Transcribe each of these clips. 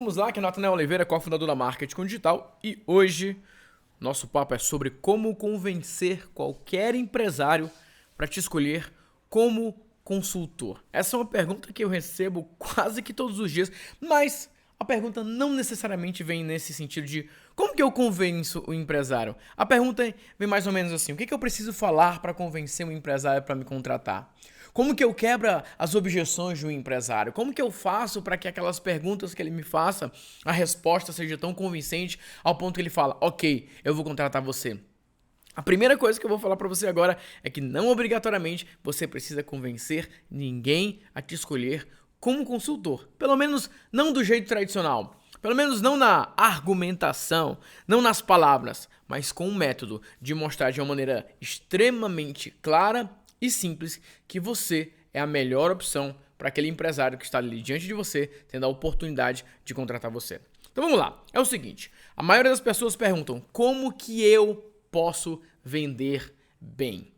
Vamos lá, que é Natanael Oliveira, cofundador da Marketing com Digital, e hoje nosso papo é sobre como convencer qualquer empresário para te escolher como consultor. Essa é uma pergunta que eu recebo quase que todos os dias, mas a pergunta não necessariamente vem nesse sentido de como que eu convenço o empresário. A pergunta vem mais ou menos assim: o que eu preciso falar para convencer um empresário para me contratar? Como que eu quebro as objeções de um empresário? Como que eu faço para que aquelas perguntas que ele me faça, a resposta seja tão convincente ao ponto que ele fala, ok, eu vou contratar você? A primeira coisa que eu vou falar para você agora é que não obrigatoriamente você precisa convencer ninguém a te escolher como consultor. Pelo menos não do jeito tradicional. Pelo menos não na argumentação, não nas palavras, mas com um método de mostrar de uma maneira extremamente clara e simples que você é a melhor opção para aquele empresário que está ali diante de você, tendo a oportunidade de contratar você. Então vamos lá, é o seguinte, a maioria das pessoas perguntam como que eu posso vender bem?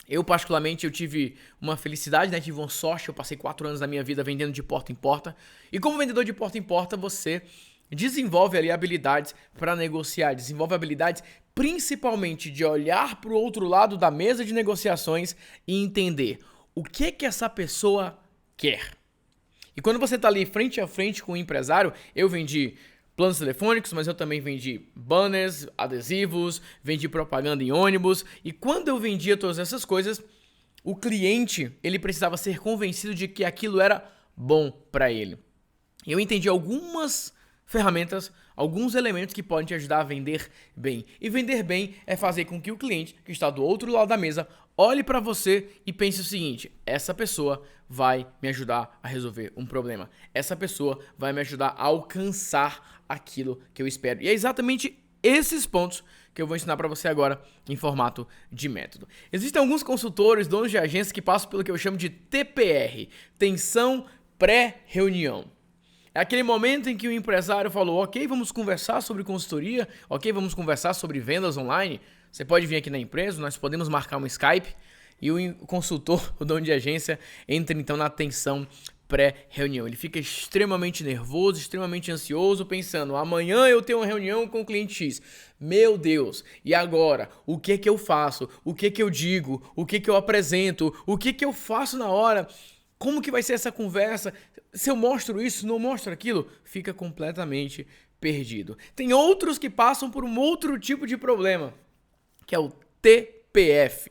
Eu particularmente eu tive uma felicidade, tive uma sorte, eu passei 4 anos da minha vida vendendo de porta em porta, e como vendedor de porta em porta você desenvolve ali habilidades para negociar, desenvolve habilidades principalmente de olhar para o outro lado da mesa de negociações e entender o que essa pessoa quer. E quando você está ali frente a frente com o empresário, eu vendi planos telefônicos, mas eu também vendi banners, adesivos, vendi propaganda em ônibus, e quando eu vendia todas essas coisas, o cliente, ele precisava ser convencido de que aquilo era bom para ele. Eu entendi algumas ferramentas, alguns elementos que podem te ajudar a vender bem. E vender bem é fazer com que o cliente, que está do outro lado da mesa, olhe para você e pense o seguinte: essa pessoa vai me ajudar a resolver um problema. Essa pessoa vai me ajudar a alcançar aquilo que eu espero. E é exatamente esses pontos que eu vou ensinar para você agora em formato de método. Existem alguns consultores, donos de agências que passam pelo que eu chamo de TPR, tensão pré-reunião. É aquele momento em que o empresário falou, ok, vamos conversar sobre consultoria, ok, vamos conversar sobre vendas online, você pode vir aqui na empresa, nós podemos marcar um Skype, e o consultor, o dono de agência, entra então na tensão pré-reunião. Ele fica extremamente nervoso, extremamente ansioso, pensando, amanhã eu tenho uma reunião com o cliente X. Meu Deus, e agora? O que eu faço? O que eu digo? O que eu apresento? O que eu faço na hora? Como que vai ser essa conversa? Se eu mostro isso, não mostro aquilo, fica completamente perdido. Tem outros que passam por um outro tipo de problema, que é o TPF,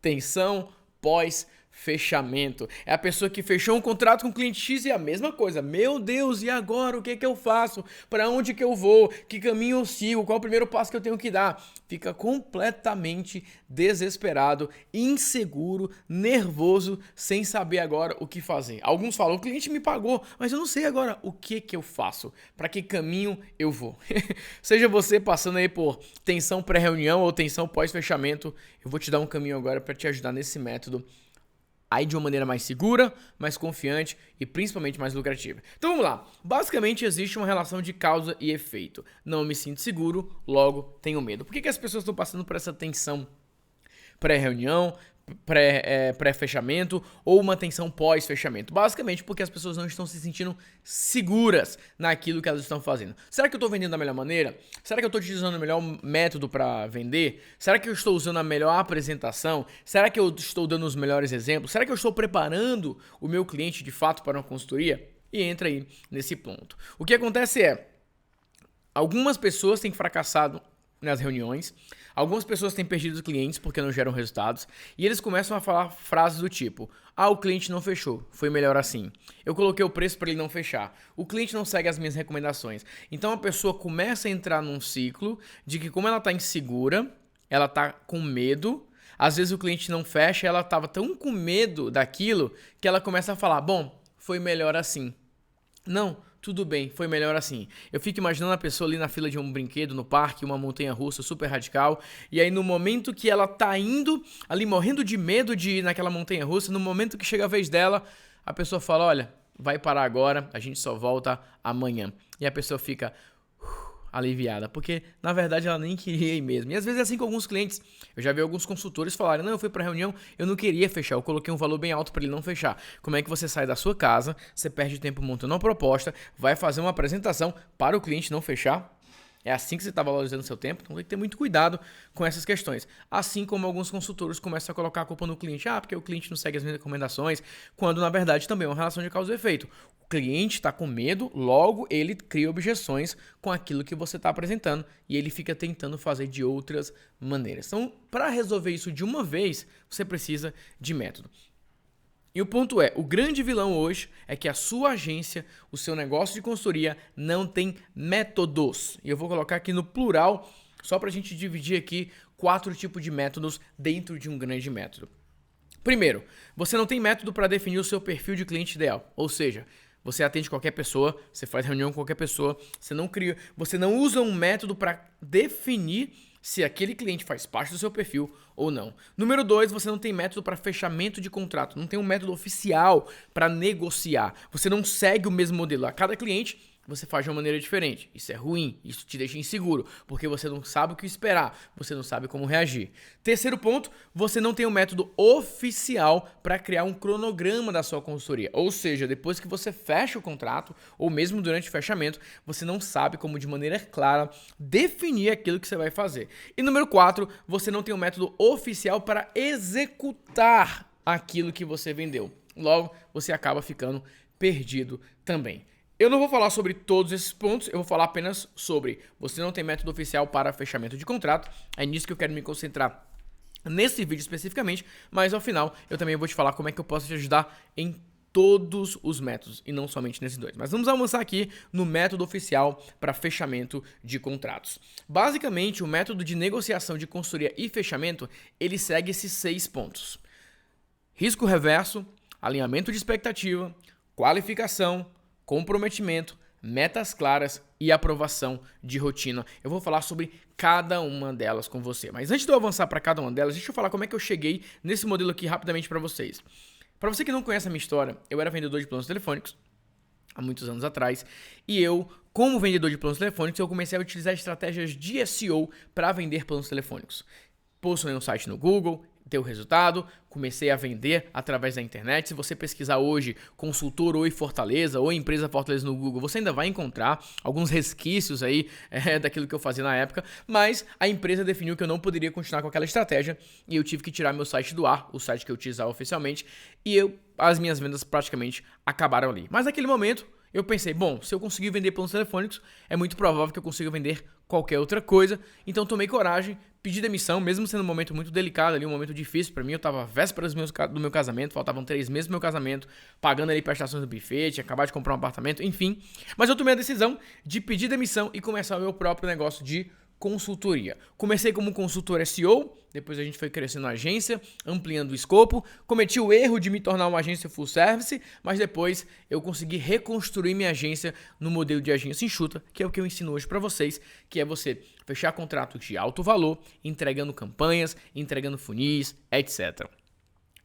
tensão pós-fechamento. É a pessoa que fechou um contrato com o cliente X e é a mesma coisa. Meu Deus, e agora? O que eu faço? Para onde que eu vou? Que caminho eu sigo? Qual é o primeiro passo que eu tenho que dar? Fica completamente desesperado, inseguro, nervoso, sem saber agora o que fazer. Alguns falam, o cliente me pagou, mas eu não sei agora o que eu faço, para que caminho eu vou. Seja você passando aí por tensão pré-reunião ou tensão pós-fechamento, eu vou te dar um caminho agora para te ajudar nesse método aí de uma maneira mais segura, mais confiante e principalmente mais lucrativa. Então vamos lá. Basicamente existe uma relação de causa e efeito. Não me sinto seguro, logo tenho medo. Por que as pessoas estão passando por essa tensão pré-reunião, pré-fechamento ou uma tensão pós-fechamento? Basicamente porque as pessoas não estão se sentindo seguras naquilo que elas estão fazendo. Será que eu estou vendendo da melhor maneira? Será que eu estou utilizando o melhor método para vender? Será que eu estou usando a melhor apresentação? Será que eu estou dando os melhores exemplos? Será que eu estou preparando o meu cliente de fato para uma consultoria? E entra aí nesse ponto. O que acontece é, algumas pessoas têm fracassado nas reuniões, algumas pessoas têm perdido os clientes porque não geram resultados, e eles começam a falar frases do tipo, o cliente não fechou, foi melhor assim. Eu coloquei o preço para ele não fechar. O cliente não segue as minhas recomendações. Então a pessoa começa a entrar num ciclo de que, como ela está insegura, ela está com medo, às vezes o cliente não fecha, ela estava tão com medo daquilo que ela começa a falar, bom, foi melhor assim. Não, tudo bem, foi melhor assim. Eu fico imaginando a pessoa ali na fila de um brinquedo, no parque, uma montanha-russa super radical, e aí no momento que ela tá indo, ali morrendo de medo de ir naquela montanha-russa, no momento que chega a vez dela, a pessoa fala, olha, vai parar agora, a gente só volta amanhã. E a pessoa fica, aliviada, porque na verdade ela nem queria ir mesmo. E às vezes é assim com alguns clientes. Eu já vi alguns consultores falarem: não, eu fui pra reunião, eu não queria fechar, eu coloquei um valor bem alto para ele não fechar. Como é que você sai da sua casa, você perde tempo montando uma proposta, vai fazer uma apresentação para o cliente não fechar? É assim que você está valorizando o seu tempo, então tem que ter muito cuidado com essas questões. Assim como alguns consultores começam a colocar a culpa no cliente, porque o cliente não segue as minhas recomendações, quando na verdade também é uma relação de causa e efeito. O cliente está com medo, logo ele cria objeções com aquilo que você está apresentando e ele fica tentando fazer de outras maneiras. Então, para resolver isso de uma vez, você precisa de método. E o ponto é, o grande vilão hoje é que a sua agência, o seu negócio de consultoria não tem métodos. E eu vou colocar aqui no plural, só para a gente dividir aqui 4 tipos de métodos dentro de um grande método. Primeiro, você não tem método para definir o seu perfil de cliente ideal. Ou seja, você atende qualquer pessoa, você faz reunião com qualquer pessoa, você não usa um método para definir se aquele cliente faz parte do seu perfil ou não. Número 2, você não tem método para fechamento de contrato, não tem um método oficial para negociar. Você não segue o mesmo modelo. A cada cliente você faz de uma maneira diferente. Isso é ruim, isso te deixa inseguro, porque você não sabe o que esperar, você não sabe como reagir. Terceiro ponto, você não tem um método oficial para criar um cronograma da sua consultoria. Ou seja, depois que você fecha o contrato, ou mesmo durante o fechamento, você não sabe como de maneira clara definir aquilo que você vai fazer. E número 4, você não tem um método oficial para executar aquilo que você vendeu. Logo, você acaba ficando perdido também. Eu não vou falar sobre todos esses pontos, eu vou falar apenas sobre você não tem método oficial para fechamento de contrato. É nisso que eu quero me concentrar nesse vídeo especificamente, mas ao final eu também vou te falar como é que eu posso te ajudar em todos os métodos e não somente nesses dois. Mas vamos avançar aqui no método oficial para fechamento de contratos. Basicamente, o método de negociação de consultoria e fechamento, ele segue esses 6 pontos: risco reverso, alinhamento de expectativa, qualificação, comprometimento, metas claras e aprovação de rotina. Eu vou falar sobre cada uma delas com você. Mas antes de eu avançar para cada uma delas, deixa eu falar como é que eu cheguei nesse modelo aqui rapidamente para vocês. Para você que não conhece a minha história, eu era vendedor de planos telefônicos há muitos anos atrás, e eu, como vendedor de planos telefônicos, eu comecei a utilizar estratégias de SEO para vender planos telefônicos. Postei um site no Google, deu resultado, comecei a vender através da internet. Se você pesquisar hoje consultor Oi Fortaleza ou empresa Fortaleza no Google, você ainda vai encontrar alguns resquícios aí daquilo que eu fazia na época, mas a empresa definiu que eu não poderia continuar com aquela estratégia e eu tive que tirar meu site do ar, o site que eu utilizava oficialmente, e as minhas vendas praticamente acabaram ali. Mas naquele momento eu pensei, bom, se eu conseguir vender planos telefônicos, é muito provável que eu consiga vender qualquer outra coisa. Então tomei coragem, pedi demissão, mesmo sendo um momento muito delicado ali, um momento difícil pra mim. Eu tava vésperas do meu casamento, faltavam 3 meses pro meu casamento, pagando ali prestações do buffet, tinha acabado de comprar um apartamento, enfim. Mas eu tomei a decisão de pedir demissão e começar o meu próprio negócio de consultoria. Comecei como consultor SEO, depois a gente foi crescendo a agência, ampliando o escopo. Cometi o erro de me tornar uma agência full service, mas depois eu consegui reconstruir minha agência no modelo de agência enxuta, que é o que eu ensino hoje para vocês, que é você fechar contratos de alto valor, entregando campanhas, entregando funis, etc.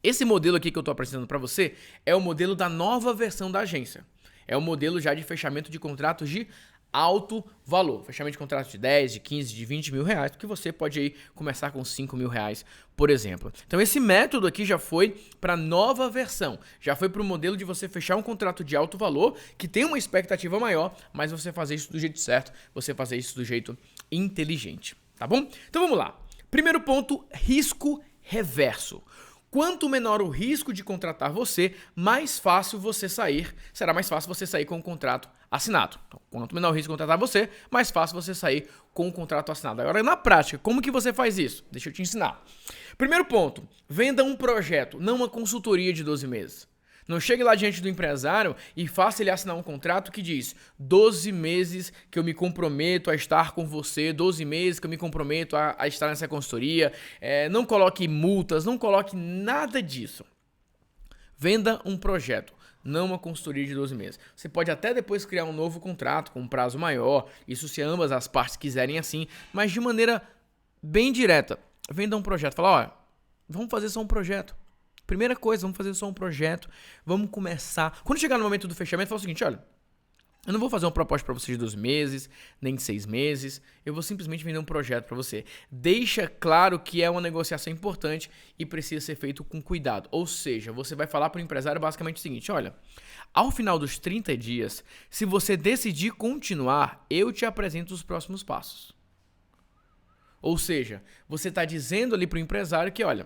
Esse modelo aqui que eu estou apresentando para você é o modelo da nova versão da agência. É o modelo já de fechamento de contratos de alto valor, fechamento de contratos de 10, de 15, de 20 mil reais, porque você pode aí começar com 5 mil reais, por exemplo. Então esse método aqui já foi para a nova versão, já foi para o modelo de você fechar um contrato de alto valor, que tem uma expectativa maior, mas você fazer isso do jeito certo, você fazer isso do jeito inteligente, tá bom? Então vamos lá. Primeiro ponto, risco reverso. Quanto menor o risco de contratar você, mais fácil você sair, será mais fácil você sair com o contrato assinado. Então, quanto menor o risco de contratar você, mais fácil você sair com o contrato assinado. Agora, na prática, como que você faz isso? Deixa eu te ensinar. Primeiro ponto, venda um projeto, não uma consultoria de 12 meses. Não chegue lá diante do empresário e faça ele assinar um contrato que diz 12 meses que eu me comprometo a estar com você, 12 meses que eu me comprometo a estar nessa consultoria. Não coloque multas, não coloque nada disso. Venda um projeto, não uma consultoria de 12 meses. Você pode até depois criar um novo contrato com um prazo maior, isso se ambas as partes quiserem assim, mas de maneira bem direta. Venda um projeto. Fala, olha, vamos fazer só um projeto. Primeira coisa, vamos fazer só um projeto, vamos começar. Quando chegar no momento do fechamento, fala o seguinte, olha, Eu não vou fazer uma proposta para você de 12 meses, nem de 6 meses. Eu vou simplesmente vender um projeto para você. Deixa claro que é uma negociação importante e precisa ser feito com cuidado. Ou seja, você vai falar para o empresário basicamente o seguinte: olha, ao final dos 30 dias, se você decidir continuar, eu te apresento os próximos passos. Ou seja, você está dizendo ali para o empresário que, olha,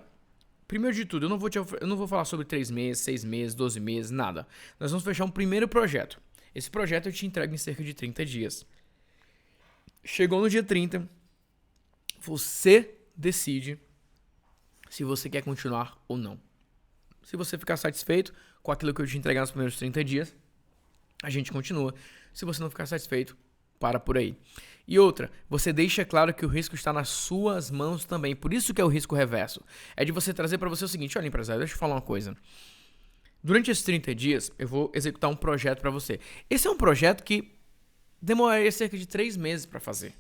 primeiro de tudo, eu não vou falar sobre 3 meses, 6 meses, 12 meses, nada. Nós vamos fechar um primeiro projeto. Esse projeto eu te entrego em cerca de 30 dias. Chegou no dia 30, você decide se você quer continuar ou não. Se você ficar satisfeito com aquilo que eu te entregar nos primeiros 30 dias, a gente continua. Se você não ficar satisfeito, para por aí. E outra, você deixa claro que o risco está nas suas mãos também. Por isso que é o risco reverso. É de você trazer para você o seguinte: olha, empresário, deixa eu falar uma coisa. Durante esses 30 dias, eu vou executar um projeto para você. Esse é um projeto que demoraria cerca de 3 meses para fazer.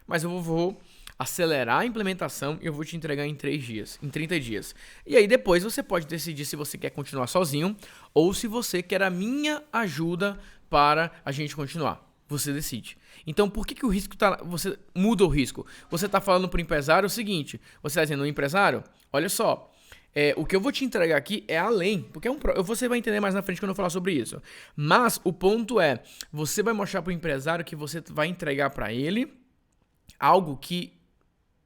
Mas eu vou acelerar a implementação e eu vou te entregar em 3 dias, em 30 dias. E aí depois você pode decidir se você quer continuar sozinho ou se você quer a minha ajuda para a gente continuar. Você decide. Então, por que o risco tá... Você muda o risco. Você está falando para o empresário o seguinte: você está dizendo, empresário, olha só, o que eu vou te entregar aqui é além, porque você vai entender mais na frente quando eu falar sobre isso. Mas o ponto é, você vai mostrar para o empresário que você vai entregar para ele algo que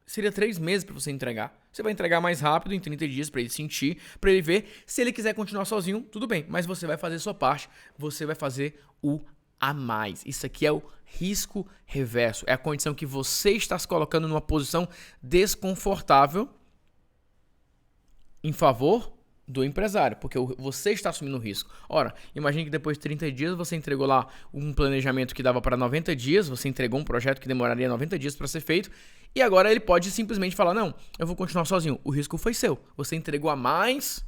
seria 3 meses para você entregar. Você vai entregar mais rápido, em 30 dias, para ele sentir, para ele ver. Se ele quiser continuar sozinho, tudo bem, mas você vai fazer a sua parte, você vai fazer o a mais. Isso aqui é o risco reverso. É a condição que você está se colocando numa posição desconfortável em favor do empresário, porque você está assumindo o risco. Ora, imagine que depois de 30 dias você entregou lá um planejamento que dava para 90 dias, você entregou um projeto que demoraria 90 dias para ser feito, e agora ele pode simplesmente falar: não, eu vou continuar sozinho. O risco foi seu. Você entregou a mais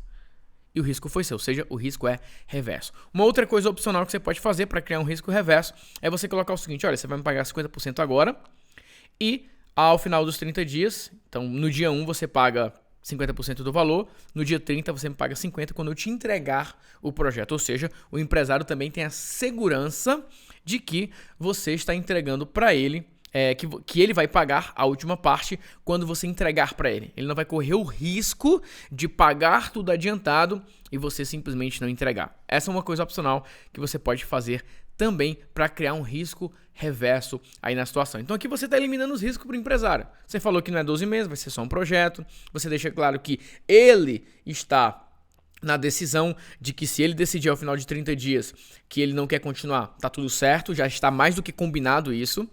e o risco foi seu, ou seja, o risco é reverso. Uma outra coisa opcional que você pode fazer para criar um risco reverso é você colocar o seguinte: olha, você vai me pagar 50% agora e ao final dos 30 dias, então no dia 1 você paga 50% do valor, no dia 30 você me paga 50% quando eu te entregar o projeto. Ou seja, o empresário também tem a segurança de que você está entregando para ele, que ele vai pagar a última parte quando você entregar para ele. Ele não vai correr o risco de pagar tudo adiantado e você simplesmente não entregar. Essa é uma coisa opcional que você pode fazer também para criar um risco reverso aí na situação. Então aqui você está eliminando os riscos para o empresário. Você falou que não é 12 meses, vai ser só um projeto. Você deixa claro que ele está na decisão de que se ele decidir ao final de 30 dias que ele não quer continuar, tá tudo certo, já está mais do que combinado isso.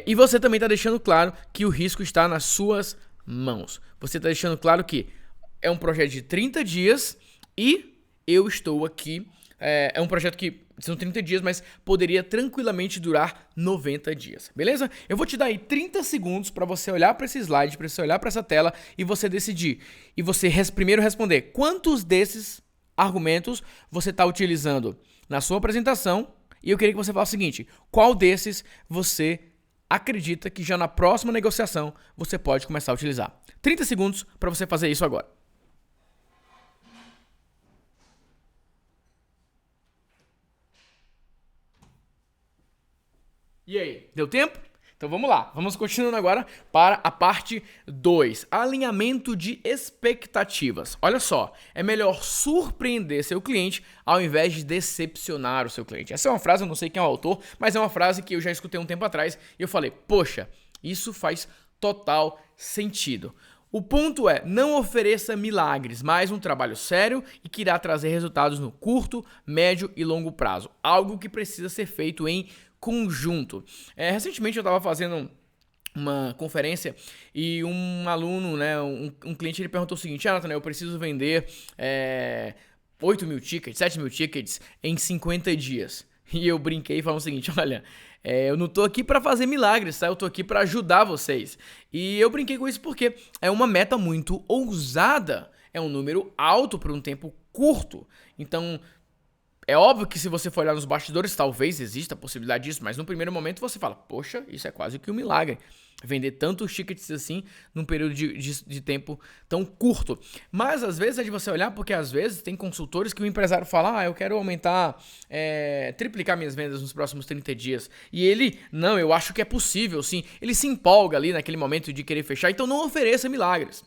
E você também está deixando claro que o risco está nas suas mãos. Você está deixando claro que é um projeto de 30 dias e eu estou aqui. É um projeto que são 30 dias, mas poderia tranquilamente durar 90 dias, beleza? Eu vou te dar aí 30 segundos para você olhar para esse slide, para você olhar para essa tela e você decidir. E você primeiro responder quantos desses argumentos você está utilizando na sua apresentação. E eu queria que você faça o seguinte: qual desses você acredita que já na próxima negociação você pode começar a utilizar? 30 segundos para você fazer isso agora. E aí, deu tempo? Então vamos lá, vamos continuando agora para a parte 2, alinhamento de expectativas. Olha só, é melhor surpreender seu cliente ao invés de decepcionar o seu cliente. Essa é uma frase, eu não sei quem é o autor, mas é uma frase que eu já escutei um tempo atrás e eu falei: poxa, isso faz total sentido. O ponto é, não ofereça milagres, mas um trabalho sério e que irá trazer resultados no curto, médio e longo prazo. Algo que precisa ser feito em conjunto. Recentemente eu estava fazendo uma conferência e um aluno, né, um cliente, ele perguntou o seguinte: Nathan, eu preciso vender 8 mil tickets, 7 mil tickets em 50 dias. E eu brinquei falando o seguinte: olha, eu não tô aqui para fazer milagres, tá? Eu tô aqui para ajudar vocês. E eu brinquei com isso porque é uma meta muito ousada, é um número alto para um tempo curto. Então É óbvio que se você for olhar nos bastidores, talvez exista a possibilidade disso, mas no primeiro momento você fala, poxa, isso é quase que um milagre. Vender tantos tickets assim num período de tempo tão curto. Mas às vezes é de você olhar, porque às vezes tem consultores que o empresário fala, eu quero aumentar, triplicar minhas vendas nos próximos 30 dias. E ele, não, eu acho que é possível, sim. Ele se empolga ali naquele momento de querer fechar, então não ofereça milagres.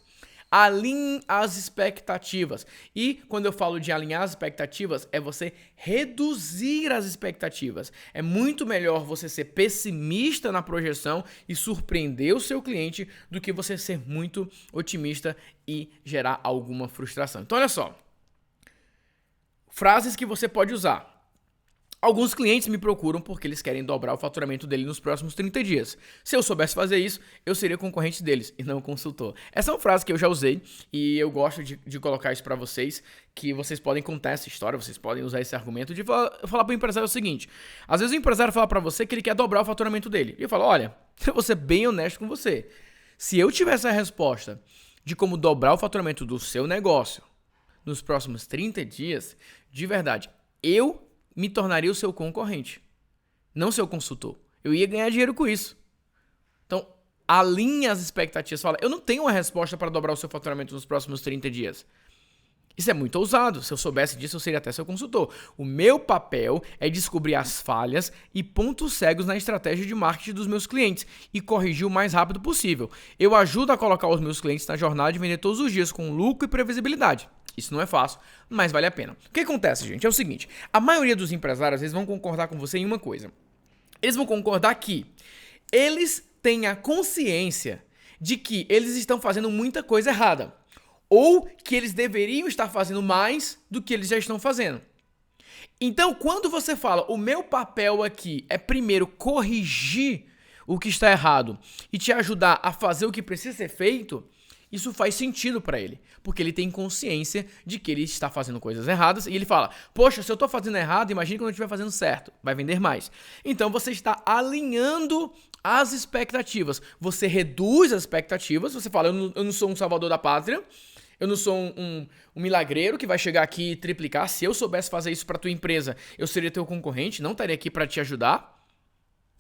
Alinhe as expectativas. E quando eu falo de alinhar as expectativas, é você reduzir as expectativas. É muito melhor você ser pessimista na projeção e surpreender o seu cliente do que você ser muito otimista e gerar alguma frustração. Então, olha só. Frases que você pode usar. Alguns clientes me procuram porque eles querem dobrar o faturamento dele nos próximos 30 dias. Se eu soubesse fazer isso, eu seria concorrente deles e não consultor. Essa é uma frase que eu já usei e eu gosto de colocar isso para vocês, que vocês podem contar essa história, vocês podem usar esse argumento de falar para o empresário o seguinte. Às vezes o empresário fala para você que ele quer dobrar o faturamento dele. E eu falo, olha, eu vou ser bem honesto com você. Se eu tivesse a resposta de como dobrar o faturamento do seu negócio nos próximos 30 dias, de verdade, eu me tornaria o seu concorrente, não seu consultor. Eu ia ganhar dinheiro com isso. Então, alinhe as expectativas. Fala, eu não tenho uma resposta para dobrar o seu faturamento nos próximos 30 dias. Isso é muito ousado. Se eu soubesse disso, eu seria até seu consultor. O meu papel é descobrir as falhas e pontos cegos na estratégia de marketing dos meus clientes e corrigir o mais rápido possível. Eu ajudo a colocar os meus clientes na jornada de vender todos os dias com lucro e previsibilidade. Isso não é fácil, mas vale a pena. O que acontece, gente? É o seguinte, a maioria dos empresários, eles vão concordar com você em uma coisa. Eles vão concordar que eles têm a consciência de que eles estão fazendo muita coisa errada. Ou que eles deveriam estar fazendo mais do que eles já estão fazendo. Então, quando você fala, o meu papel aqui é primeiro corrigir o que está errado e te ajudar a fazer o que precisa ser feito, isso faz sentido para ele, porque ele tem consciência de que ele está fazendo coisas erradas e ele fala, poxa, se eu estou fazendo errado, imagine quando eu estiver fazendo certo, vai vender mais. Então você está alinhando as expectativas, você reduz as expectativas, você fala, eu não sou um salvador da pátria, eu não sou um milagreiro que vai chegar aqui e triplicar, se eu soubesse fazer isso para tua empresa, eu seria teu concorrente, não estaria aqui para te ajudar.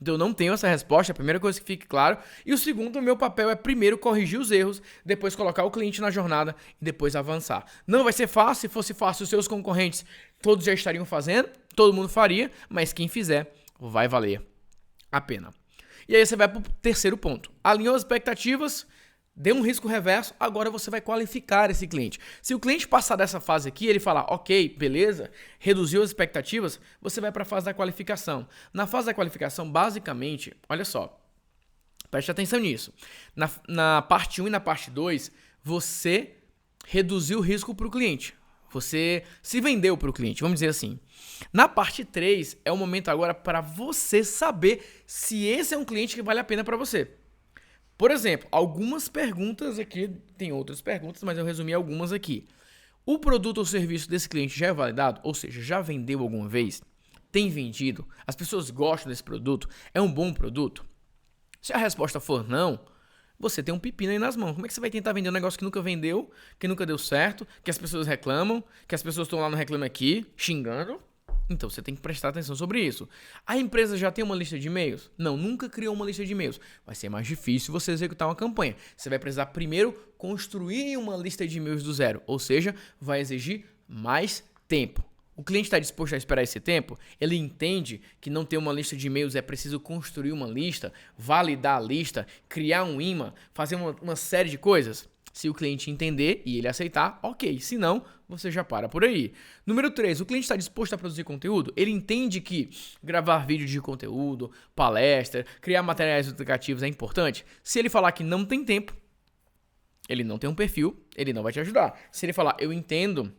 Então eu não tenho essa resposta, a primeira coisa que fique claro. E o segundo, o meu papel é primeiro corrigir os erros, depois colocar o cliente na jornada e depois avançar. Não vai ser fácil, se fosse fácil os seus concorrentes todos já estariam fazendo, todo mundo faria, mas quem fizer vai valer a pena. E aí você vai para o terceiro ponto. Alinhou as expectativas, deu um risco reverso, agora você vai qualificar esse cliente. Se o cliente passar dessa fase aqui, ele falar, ok, beleza, reduziu as expectativas, você vai para a fase da qualificação. Na fase da qualificação, basicamente, olha só, preste atenção nisso. Na parte 1 e na parte 2, você reduziu o risco para o cliente. Você se vendeu para o cliente, vamos dizer assim. Na parte 3, é o momento agora para você saber se esse é um cliente que vale a pena para você. Por exemplo, algumas perguntas aqui, tem outras perguntas, mas eu resumi algumas aqui. O produto ou serviço desse cliente já é validado? Ou seja, já vendeu alguma vez? Tem vendido? As pessoas gostam desse produto? É um bom produto? Se a resposta for não, você tem um pepino aí nas mãos. Como é que você vai tentar vender um negócio que nunca vendeu, que nunca deu certo, que as pessoas reclamam, que as pessoas estão lá no Reclame Aqui, xingando? Então, você tem que prestar atenção sobre isso. A empresa já tem uma lista de e-mails? Não, nunca criou uma lista de e-mails. Vai ser mais difícil você executar uma campanha. Você vai precisar primeiro construir uma lista de e-mails do zero. Ou seja, vai exigir mais tempo. O cliente está disposto a esperar esse tempo? Ele entende que não ter uma lista de e-mails é preciso construir uma lista, validar a lista, criar um imã, fazer uma série de coisas? Se o cliente entender e ele aceitar, ok. Se não, você já para por aí. Número 3, o cliente está disposto a produzir conteúdo? Ele entende que gravar vídeo de conteúdo, palestra, criar materiais educativos é importante? Se ele falar que não tem tempo, ele não tem um perfil, ele não vai te ajudar. Se ele falar, eu entendo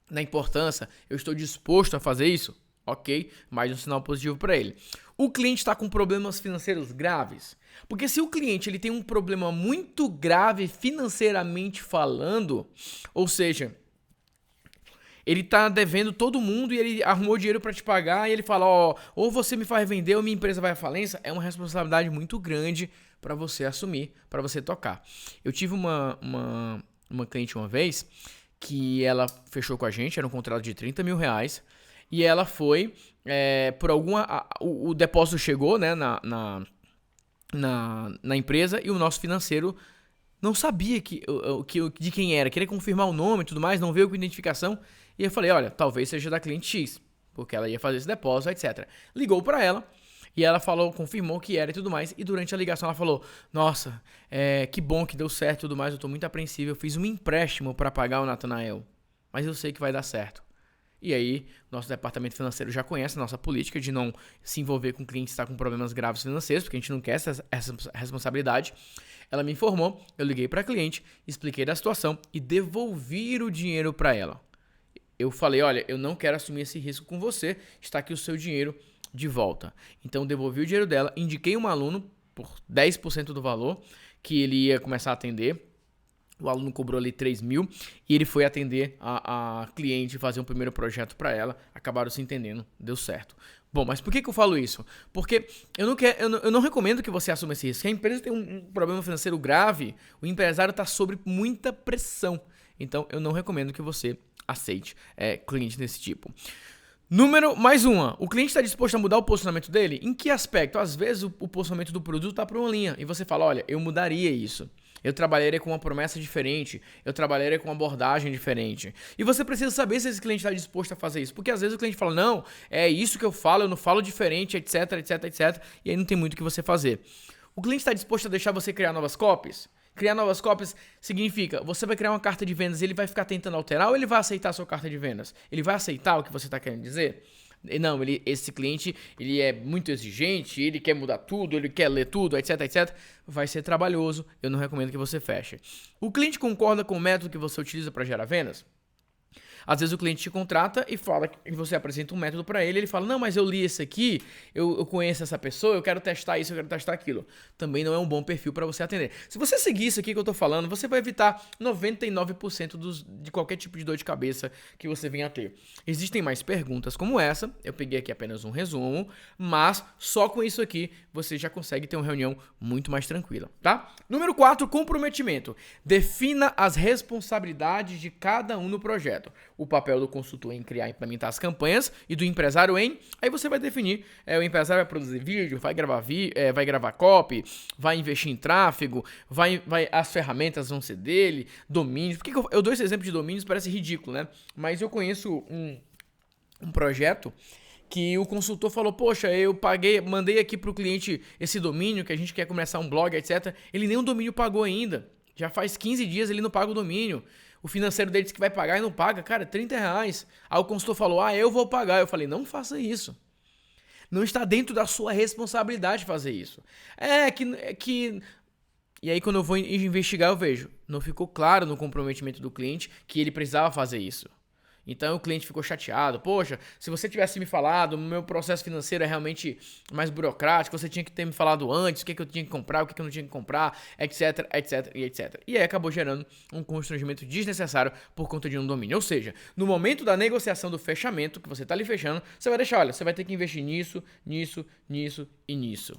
da importância, eu estou disposto a fazer isso, ok, mais um sinal positivo para ele. O cliente está com problemas financeiros graves? Porque se o cliente ele tem um problema muito grave financeiramente falando, ou seja, ele está devendo todo mundo e ele arrumou dinheiro para te pagar e ele fala, ou você me faz vender ou minha empresa vai à falência, é uma responsabilidade muito grande para você assumir, para você tocar. Eu tive uma cliente uma vez que ela fechou com a gente, era um contrato de R$30 mil, e ela foi, por alguma... O depósito chegou, né, na empresa, e o nosso financeiro não sabia de quem era, queria confirmar o nome e tudo mais, não veio com identificação, e eu falei, olha, talvez seja da cliente X, porque ela ia fazer esse depósito, etc. Ligou pra ela, e ela falou, confirmou que era e tudo mais, e durante a ligação ela falou, nossa, que bom que deu certo e tudo mais, eu tô muito apreensivo, eu fiz um empréstimo pra pagar o Natanael, mas eu sei que vai dar certo. E aí, nosso departamento financeiro já conhece a nossa política de não se envolver com clientes que está com problemas graves financeiros, porque a gente não quer essa responsabilidade. Ela me informou, eu liguei para a cliente, expliquei da situação e devolvi o dinheiro para ela. Eu falei, olha, eu não quero assumir esse risco com você, está aqui o seu dinheiro de volta. Então, devolvi o dinheiro dela, indiquei um aluno por 10% do valor que ele ia começar a atender. O aluno cobrou ali 3 mil e ele foi atender a cliente, fazer um primeiro projeto para ela. Acabaram se entendendo, deu certo. Bom, mas por que eu falo isso? Porque eu não recomendo que você assuma esse risco. Se a empresa tem um problema financeiro grave, o empresário está sob muita pressão. Então, eu não recomendo que você aceite cliente desse tipo. Mais uma. O cliente está disposto a mudar o posicionamento dele? Em que aspecto? Às vezes, o posicionamento do produto está para uma linha e você fala, olha, eu mudaria isso. Eu trabalharia com uma promessa diferente, eu trabalharia com uma abordagem diferente. E você precisa saber se esse cliente está disposto a fazer isso. Porque às vezes o cliente fala, não, é isso que eu não falo diferente, etc, etc, etc. E aí não tem muito o que você fazer. O cliente está disposto a deixar você criar novas copies? Criar novas copies significa, você vai criar uma carta de vendas e ele vai ficar tentando alterar ou ele vai aceitar a sua carta de vendas? Ele vai aceitar o que você está querendo dizer? Não, esse cliente ele é muito exigente, ele quer mudar tudo, ele quer ler tudo, etc, etc. Vai ser trabalhoso, eu não recomendo que você feche. O cliente concorda com o método que você utiliza para gerar vendas? Às vezes o cliente te contrata e fala que você apresenta um método para ele, ele fala, não, mas eu li esse aqui, eu conheço essa pessoa, eu quero testar isso, eu quero testar aquilo. Também não é um bom perfil para você atender. Se você seguir isso aqui que eu tô falando, você vai evitar 99% de qualquer tipo de dor de cabeça que você venha a ter. Existem mais perguntas como essa, eu peguei aqui apenas um resumo, mas só com isso aqui você já consegue ter uma reunião muito mais tranquila, tá? Número 4, comprometimento. Defina as responsabilidades de cada um no projeto. O papel do consultor em criar e implementar as campanhas e do empresário em... Aí você vai definir, o empresário vai produzir vídeo, vai gravar copy, vai investir em tráfego, as ferramentas vão ser dele, domínios. Por que eu dou esse exemplo de domínios? Parece ridículo, né? Mas eu conheço um projeto que o consultor falou, poxa, eu mandei aqui para o cliente esse domínio, que a gente quer começar um blog, etc. Ele nem o domínio pagou ainda. Já faz 15 dias ele não paga o domínio. O financeiro dele disse que vai pagar e não paga. Cara, R$30. Aí o consultor falou, eu vou pagar. Eu falei, não faça isso. Não está dentro da sua responsabilidade fazer isso. E aí quando eu vou investigar eu vejo, não ficou claro no comprometimento do cliente que ele precisava fazer isso. Então o cliente ficou chateado. Poxa, se você tivesse me falado, o meu processo financeiro é realmente mais burocrático, você tinha que ter me falado antes, o que eu tinha que comprar, o que eu não tinha que comprar, etc, etc e etc. E aí acabou gerando um constrangimento desnecessário por conta de um domínio. Ou seja, no momento da negociação do fechamento, que você está ali fechando, você vai deixar, olha, você vai ter que investir nisso, nisso, nisso e nisso.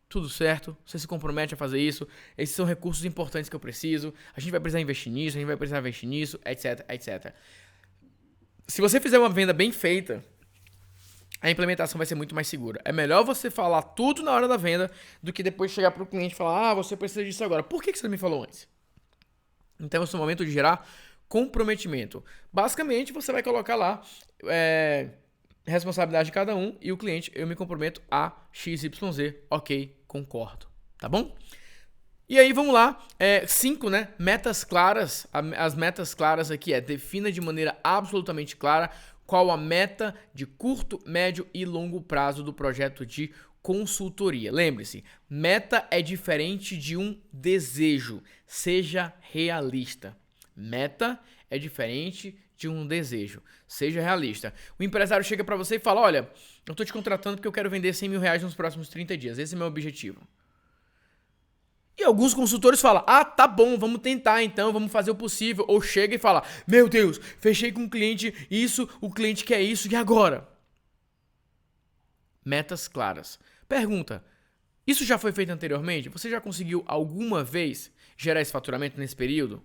Tudo certo, você se compromete a fazer isso, esses são recursos importantes que eu preciso, a gente vai precisar investir nisso, a gente vai precisar investir nisso, etc, etc. Se você fizer uma venda bem feita, a implementação vai ser muito mais segura. É melhor você falar tudo na hora da venda do que depois chegar para o cliente e falar, você precisa disso agora. Por que você não me falou antes? Então, esse é o momento de gerar comprometimento. Basicamente, você vai colocar lá responsabilidade de cada um e o cliente, eu me comprometo a XYZ. Ok, concordo. Tá bom? E aí, vamos lá, 5, né, metas claras, as metas claras aqui defina de maneira absolutamente clara qual a meta de curto, médio e longo prazo do projeto de consultoria. Lembre-se, meta é diferente de um desejo, seja realista. Meta é diferente de um desejo, seja realista. O empresário chega para você e fala, olha, eu tô te contratando porque eu quero vender 100 mil reais nos próximos 30 dias, esse é meu objetivo. E alguns consultores falam, tá bom, vamos tentar então, vamos fazer o possível. Ou chega e fala, meu Deus, fechei com o cliente isso, o cliente quer isso, e agora? Metas claras. Pergunta, isso já foi feito anteriormente? Você já conseguiu alguma vez gerar esse faturamento nesse período?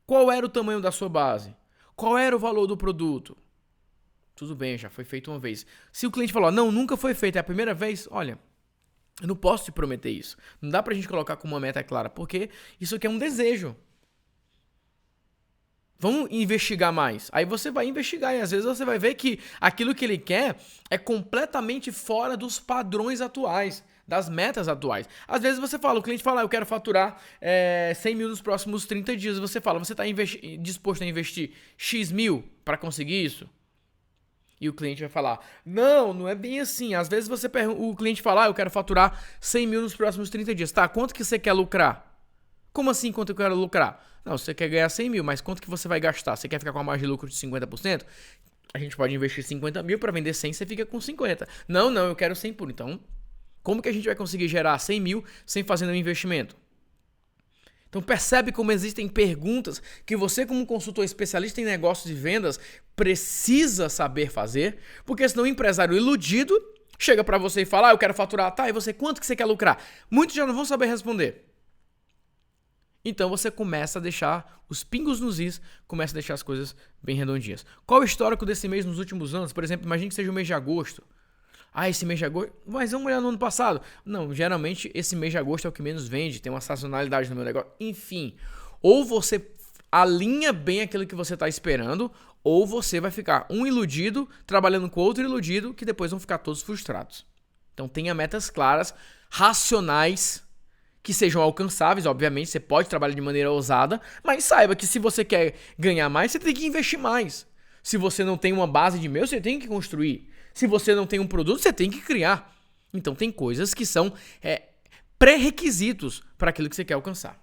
Qual era o tamanho da sua base? Qual era o valor do produto? Tudo bem, já foi feito uma vez. Se o cliente falou, não, nunca foi feito, é a primeira vez, olha, eu não posso te prometer isso. Não dá pra gente colocar como uma meta clara, porque isso aqui é um desejo. Vamos investigar mais. Aí você vai investigar e às vezes você vai ver que aquilo que ele quer é completamente fora dos padrões atuais, das metas atuais. Às vezes você fala, o cliente fala, eu quero faturar 100 mil nos próximos 30 dias. Você fala, você está disposto a investir X mil para conseguir isso? E o cliente vai falar, não é bem assim. Às vezes o cliente fala, eu quero faturar 100 mil nos próximos 30 dias. Tá, quanto que você quer lucrar? Como assim quanto eu quero lucrar? Não, você quer ganhar 100 mil, mas quanto que você vai gastar? Você quer ficar com a margem de lucro de 50%? A gente pode investir 50 mil para vender 100, você fica com 50. Não, eu quero 100 por. Então, como que a gente vai conseguir gerar 100 mil sem fazer nenhum investimento? Então percebe como existem perguntas que você, como consultor especialista em negócios e vendas, precisa saber fazer, porque senão o empresário iludido chega para você e fala, eu quero faturar, tá, e você, quanto que você quer lucrar? Muitos já não vão saber responder. Então você começa a deixar os pingos nos is, começa a deixar as coisas bem redondinhas. Qual o histórico desse mês nos últimos anos? Por exemplo, imagine que seja o mês de agosto. Esse mês de agosto, mas vamos olhar no ano passado. Não, geralmente esse mês de agosto é o que menos vende, tem uma sazonalidade no meu negócio. Enfim, ou você alinha bem aquilo que você está esperando, ou você vai ficar um iludido trabalhando com outro iludido que depois vão ficar todos frustrados. Então tenha metas claras, racionais, que sejam alcançáveis, obviamente, você pode trabalhar de maneira ousada, mas saiba que se você quer ganhar mais, você tem que investir mais. Se você não tem uma base de e-mail, você tem que construir. Se você não tem um produto, você tem que criar. Então tem coisas que são pré-requisitos para aquilo que você quer alcançar.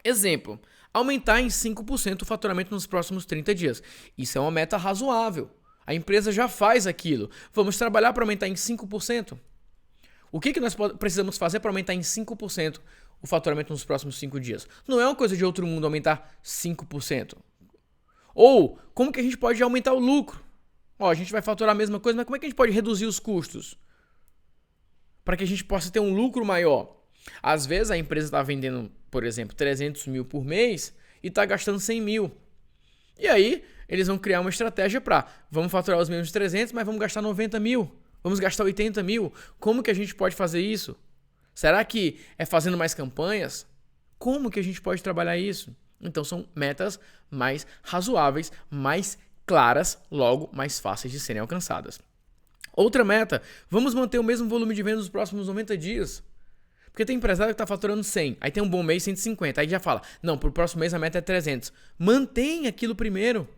Exemplo, aumentar em 5% o faturamento nos próximos 30 dias. Isso é uma meta razoável. A empresa já faz aquilo. Vamos trabalhar para aumentar em 5%. O que nós precisamos fazer para aumentar em 5% o faturamento nos próximos 5 dias? Não é uma coisa de outro mundo aumentar 5%. Ou, como que a gente pode aumentar o lucro? A gente vai faturar a mesma coisa, mas como é que a gente pode reduzir os custos? Para que a gente possa ter um lucro maior. Às vezes a empresa está vendendo, por exemplo, 300 mil por mês e está gastando 100 mil. E aí, eles vão criar uma estratégia para, vamos faturar os mesmos 300, mas vamos gastar 90 mil. Vamos gastar 80 mil. Como que a gente pode fazer isso? Será que é fazendo mais campanhas? Como que a gente pode trabalhar isso? Então são metas mais razoáveis, mais claras, logo mais fáceis de serem alcançadas. Outra meta, vamos manter o mesmo volume de vendas nos próximos 90 dias. Porque tem empresário que está faturando 100, aí tem um bom mês 150, aí já fala, não, para o próximo mês a meta é 300. Mantenha aquilo primeiro.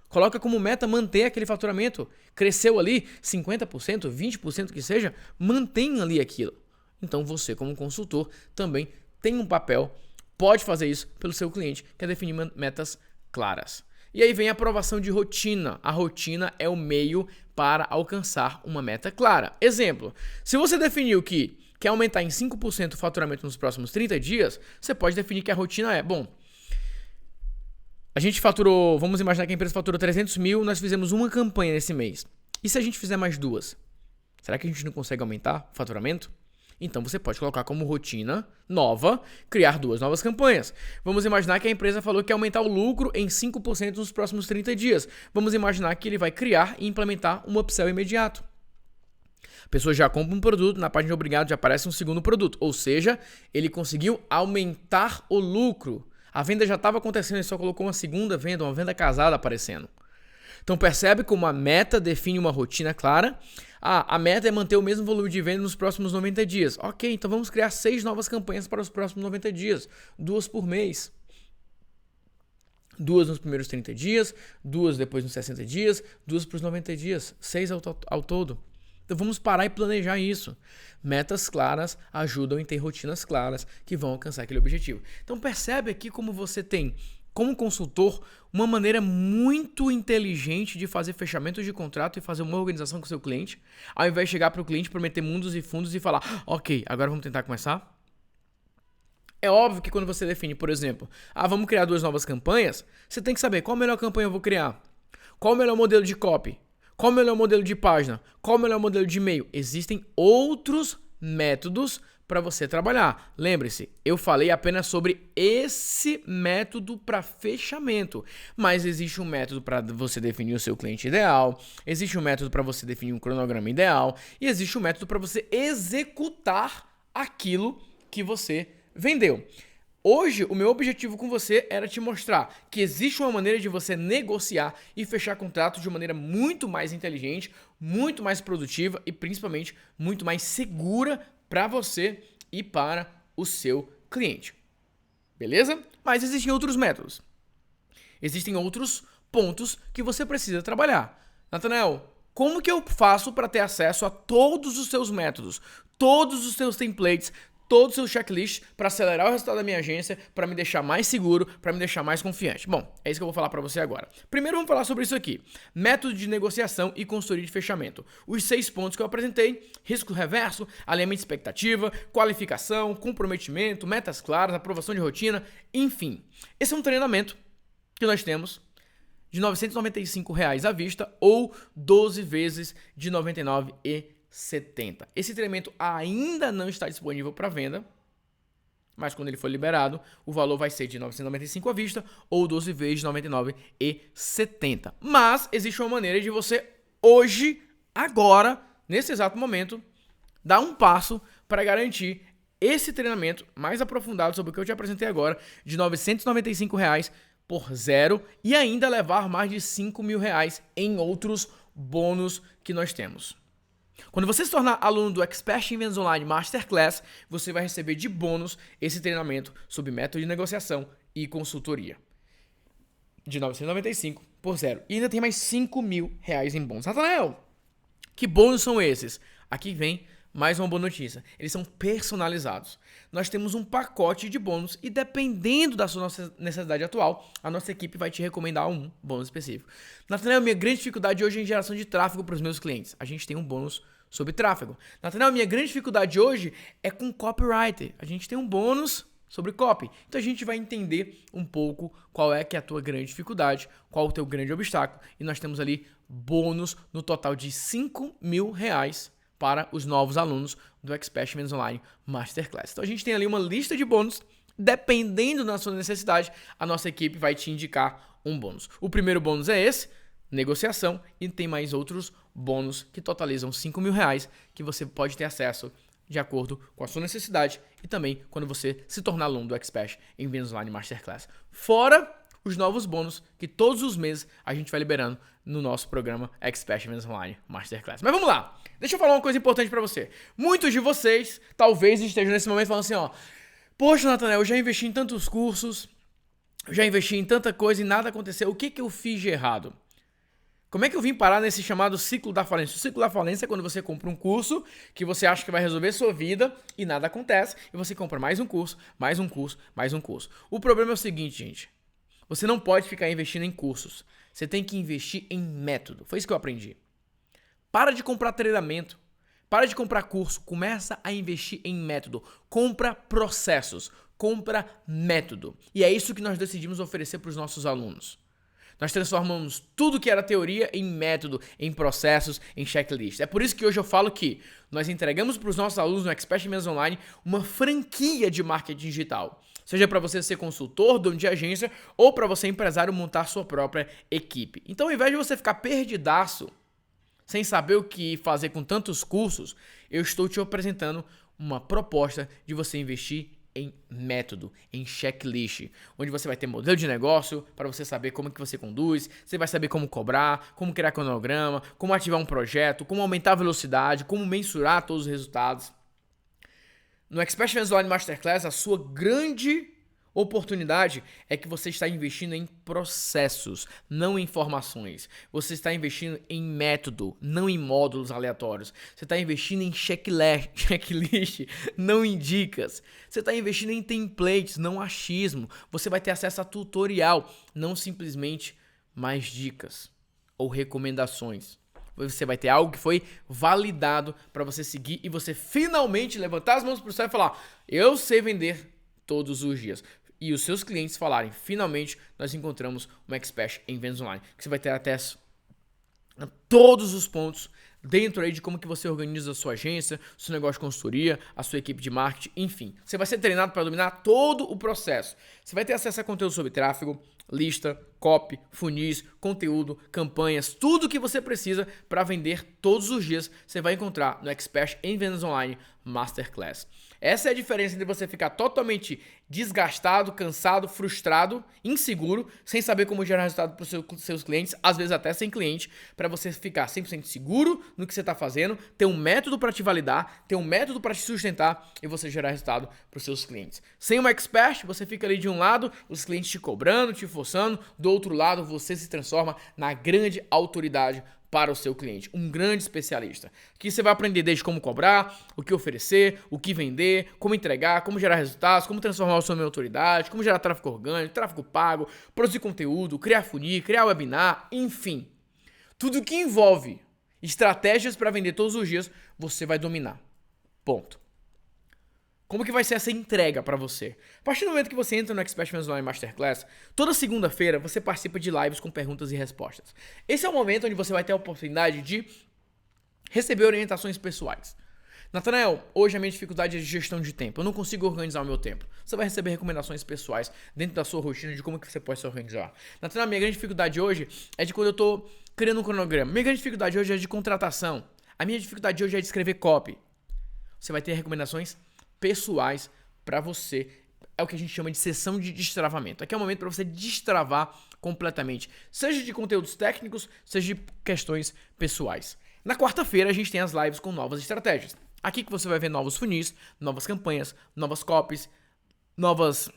Coloca como meta manter aquele faturamento. Cresceu ali 50%, 20% que seja, mantenha ali aquilo. Então você, como consultor, também tem um papel, pode fazer isso pelo seu cliente, que é definir metas claras. E aí vem a aprovação de rotina. A rotina é o meio para alcançar uma meta clara. Exemplo, se você definiu que quer aumentar em 5% o faturamento nos próximos 30 dias, você pode definir que a rotina é, a gente faturou, vamos imaginar que a empresa faturou 300 mil, nós fizemos uma campanha nesse mês. E se a gente fizer mais duas? Será que a gente não consegue aumentar o faturamento? Então você pode colocar como rotina nova, criar 2 novas campanhas. Vamos imaginar que a empresa falou que quer aumentar o lucro em 5% nos próximos 30 dias. Vamos imaginar que ele vai criar e implementar um upsell imediato. A pessoa já compra um produto, na página de obrigado já aparece um segundo produto. Ou seja, ele conseguiu aumentar o lucro. A venda já estava acontecendo, ele só colocou uma segunda venda, uma venda casada aparecendo. Então percebe como a meta define uma rotina clara. A meta é manter o mesmo volume de venda nos próximos 90 dias. Ok, então vamos criar 6 novas campanhas para os próximos 90 dias. 2 por mês. 2 nos primeiros 30 dias, 2 depois nos 60 dias, 2 para os 90 dias. 6 ao todo. Então vamos parar e planejar isso. Metas claras ajudam em ter rotinas claras que vão alcançar aquele objetivo. Então percebe aqui como você tem, como consultor, uma maneira muito inteligente de fazer fechamento de contrato e fazer uma organização com o seu cliente, ao invés de chegar para o cliente, prometer mundos e fundos e falar, ok, agora vamos tentar começar? É óbvio que quando você define, por exemplo, vamos criar 2 novas campanhas, você tem que saber qual a melhor campanha eu vou criar, qual o melhor modelo de copy, qual o melhor modelo de página, qual o melhor modelo de e-mail. Existem outros métodos para você trabalhar. Lembre-se, eu falei apenas sobre esse método para fechamento, mas existe um método para você definir o seu cliente ideal, existe um método para você definir um cronograma ideal e existe um método para você executar aquilo que você vendeu. Hoje, o meu objetivo com você era te mostrar que existe uma maneira de você negociar e fechar contratos de maneira muito mais inteligente, muito mais produtiva e principalmente muito mais segura para você e para o seu cliente. Beleza? Mas existem outros métodos. Existem outros pontos que você precisa trabalhar. Nathanael, como que eu faço para ter acesso a todos os seus métodos, todos os seus templates, todos os seus checklists para acelerar o resultado da minha agência, para me deixar mais seguro, para me deixar mais confiante? Bom, é isso que eu vou falar para você agora. Primeiro vamos falar sobre isso aqui. Método de negociação e consultoria de fechamento. Os 6 pontos que eu apresentei: risco reverso, alinhamento de expectativa, qualificação, comprometimento, metas claras, aprovação de rotina, enfim. Esse é um treinamento que nós temos de R$ 995 à vista ou 12 vezes de R$ 99,70. Esse treinamento ainda não está disponível para venda, mas quando ele for liberado, o valor vai ser de R$ 995 à vista ou 12 vezes de R$ 99,70. Mas existe uma maneira de você hoje, agora, nesse exato momento, dar um passo para garantir esse treinamento mais aprofundado sobre o que eu te apresentei agora, de R$ 995 por zero, e ainda levar mais de R$ 5.000 em outros bônus que nós temos. Quando você se tornar aluno do Expert em Vendas Online Masterclass, você vai receber de bônus esse treinamento sobre método de negociação e consultoria. De R$ 995 por zero. E ainda tem mais R$ 5.000 em bônus. Nathanael, que bônus são esses? Aqui vem mais uma boa notícia. Eles são personalizados. Nós temos um pacote de bônus e dependendo da sua necessidade atual, a nossa equipe vai te recomendar um bônus específico. Nathanael, minha grande dificuldade hoje é em geração de tráfego para os meus clientes. A gente tem um bônus sobre tráfego. Nathanael, minha grande dificuldade hoje é com copywriter. A gente tem um bônus sobre copy. Então a gente vai entender um pouco qual é que é a tua grande dificuldade, qual o teu grande obstáculo. E nós temos ali bônus no total de R$ 5.000 para os novos alunos do Expert Vendas Online Masterclass. Então a gente tem ali uma lista de bônus, dependendo da sua necessidade, a nossa equipe vai te indicar um bônus. O primeiro bônus é esse, negociação, e tem mais outros bônus que totalizam R$ 5.000 que você pode ter acesso de acordo com a sua necessidade e também quando você se tornar aluno do Expert em Vendas Online Masterclass. Fora os novos bônus que todos os meses a gente vai liberando no nosso programa Expert Vendas Online Masterclass. Mas vamos lá, deixa eu falar uma coisa importante para você. Muitos de vocês talvez estejam nesse momento falando assim, ó, poxa, Nathanael, eu já investi em tantos cursos, eu já investi em tanta coisa e nada aconteceu, o que eu fiz de errado? Como é que eu vim parar nesse chamado ciclo da falência? O ciclo da falência é quando você compra um curso que você acha que vai resolver sua vida e nada acontece, e você compra mais um curso, mais um curso, mais um curso. O problema é o seguinte, gente. Você não pode ficar investindo em cursos. Você tem que investir em método. Foi isso que eu aprendi. Para de comprar treinamento. Para de comprar curso. Começa a investir em método. Compra processos. Compra método. E é isso que nós decidimos oferecer para os nossos alunos. Nós transformamos tudo que era teoria em método, em processos, em checklist. É por isso que hoje eu falo que nós entregamos para os nossos alunos no Expert Vendas Online uma franquia de marketing digital. Seja para você ser consultor, dono de agência, ou para você, empresário, montar sua própria equipe. Então, ao invés de você ficar perdidaço, sem saber o que fazer com tantos cursos, eu estou te apresentando uma proposta de você investir em método, em checklist, onde você vai ter modelo de negócio para você saber como que você conduz, você vai saber como cobrar, como criar cronograma, como ativar um projeto, como aumentar a velocidade, como mensurar todos os resultados. No Expert Vendas Online Masterclass, a sua grande oportunidade é que você está investindo em processos, não em informações. Você está investindo em método, não em módulos aleatórios. Você está investindo em checklist, não em dicas. Você está investindo em templates, não achismo. Você vai ter acesso a tutorial, não simplesmente mais dicas ou recomendações. Você vai ter algo que foi validado para você seguir e você finalmente levantar as mãos para o céu e falar: eu sei vender todos os dias. E os seus clientes falarem: finalmente nós encontramos um expert em vendas online, que você vai ter acesso a todos os pontos dentro aí de como que você organiza a sua agência, seu negócio de consultoria, a sua equipe de marketing, enfim. Você vai ser treinado para dominar todo o processo. Você vai ter acesso a conteúdo sobre tráfego, lista, copy, funis, conteúdo, campanhas, tudo que você precisa para vender todos os dias, você vai encontrar no Expert em Vendas Online Masterclass. Essa é a diferença entre você ficar totalmente desgastado, cansado, frustrado, inseguro, sem saber como gerar resultado para os seus clientes, às vezes até sem cliente, para você ficar 100% seguro no que você está fazendo, ter um método para te validar, ter um método para te sustentar e você gerar resultado para os seus clientes. Sem uma expert, você fica ali de um lado, os clientes te cobrando, te forçando, do outro lado você se transforma na grande autoridade para o seu cliente, um grande especialista. Aqui você vai aprender desde como cobrar, o que oferecer, o que vender, como entregar, como gerar resultados, como transformar o seu em autoridade, como gerar tráfego orgânico, tráfego pago, produzir conteúdo, criar funil, criar webinar, enfim. Tudo que envolve estratégias para vender todos os dias, você vai dominar. Ponto. Como que vai ser essa entrega para você? A partir do momento que você entra no Expert Vendas Online Masterclass, toda segunda-feira você participa de lives com perguntas e respostas. Esse é o momento onde você vai ter a oportunidade de receber orientações pessoais. Natanael, hoje a minha dificuldade é de gestão de tempo. Eu não consigo organizar o meu tempo. Você vai receber recomendações pessoais dentro da sua rotina de como que você pode se organizar. Natanael, minha grande dificuldade hoje é de quando eu estou criando um cronograma. Minha grande dificuldade hoje é de contratação. A minha dificuldade hoje é de escrever copy. Você vai ter recomendações pessoais para você. É o que a gente chama de sessão de destravamento. Aqui é o momento para você destravar completamente, seja de conteúdos técnicos, seja de questões pessoais. Na quarta-feira a gente tem as lives com novas estratégias. Aqui que você vai ver novos funis, novas campanhas, novas copies, novas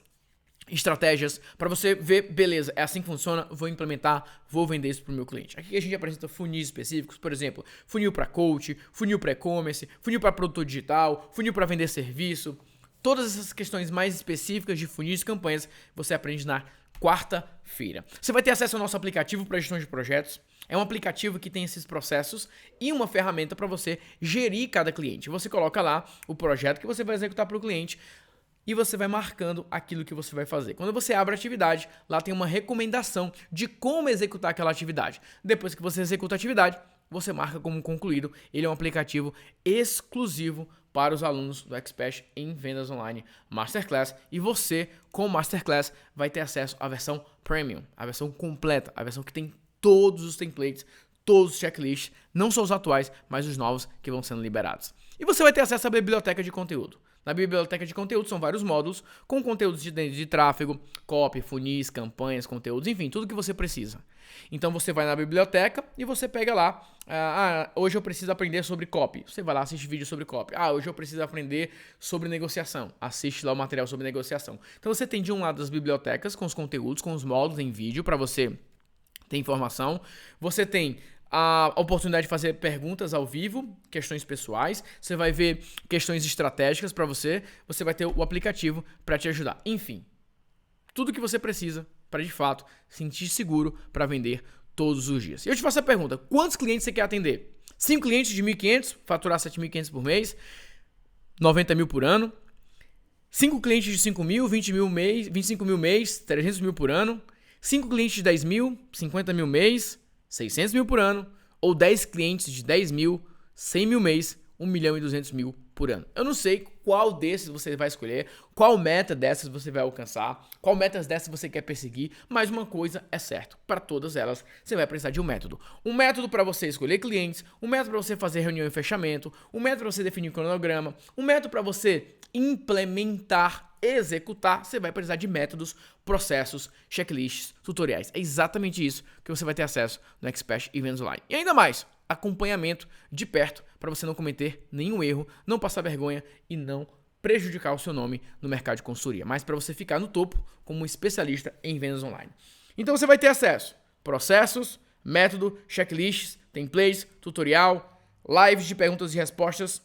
estratégias para você ver, beleza, é assim que funciona, vou implementar, vou vender isso para o meu cliente. Aqui a gente apresenta funis específicos, por exemplo, funil para coach, funil para e-commerce, funil para produtor digital, funil para vender serviço. Todas essas questões mais específicas de funis e campanhas você aprende na quarta-feira. Você vai ter acesso ao nosso aplicativo para gestão de projetos. É um aplicativo que tem esses processos e uma ferramenta para você gerir cada cliente. Você coloca lá o projeto que você vai executar para o cliente e você vai marcando aquilo que você vai fazer. Quando você abre a atividade, lá tem uma recomendação de como executar aquela atividade. Depois que você executa a atividade, você marca como concluído. Ele é um aplicativo exclusivo para os alunos do Expert em Vendas Online Masterclass. E você, com o Masterclass, vai ter acesso à versão Premium, a versão completa, a versão que tem todos os templates, todos os checklists, não só os atuais, mas os novos que vão sendo liberados. E você vai ter acesso à biblioteca de conteúdo. Na biblioteca de conteúdo são vários módulos com conteúdos de tráfego, copy, funis, campanhas, conteúdos, enfim, tudo que você precisa. Então você vai na biblioteca e você pega lá, hoje eu preciso aprender sobre copy. Você vai lá, assiste vídeo sobre copy. Hoje eu preciso aprender sobre negociação. Assiste lá o material sobre negociação. Então você tem de um lado as bibliotecas com os conteúdos, com os módulos em vídeo para você ter informação. Você tem a oportunidade de fazer perguntas ao vivo, questões pessoais, você vai ver questões estratégicas para você, você vai ter o aplicativo para te ajudar. Enfim, tudo que você precisa para de fato sentir seguro para vender todos os dias. E eu te faço a pergunta, quantos clientes você quer atender? 5 clientes de 1.500, faturar 7.500 por mês, 90 mil por ano. 5 clientes de 5 mil, 20 mil mês, 25 mil mês, 300 mil por ano. 5 clientes de 10 mil, 50 mil mês, 600 mil por ano, ou 10 clientes de 10 mil, 100 mil mês, 1 milhão e 200 mil por ano. Eu não sei qual desses você vai escolher, qual meta dessas você vai alcançar, qual metas dessas você quer perseguir, mas uma coisa é certa, para todas elas você vai precisar de um método. Um método para você escolher clientes, um método para você fazer reunião e fechamento, um método para você definir cronograma, um método para você implementar, executar, você vai precisar de métodos, processos, checklists, tutoriais. É exatamente isso que você vai ter acesso no Expert e Vendas Online. E ainda mais, acompanhamento de perto para você não cometer nenhum erro, não passar vergonha e não prejudicar o seu nome no mercado de consultoria, mas para você ficar no topo como um especialista em vendas online. Então você vai ter acesso a processos, método, checklists, templates, tutorial, lives de perguntas e respostas,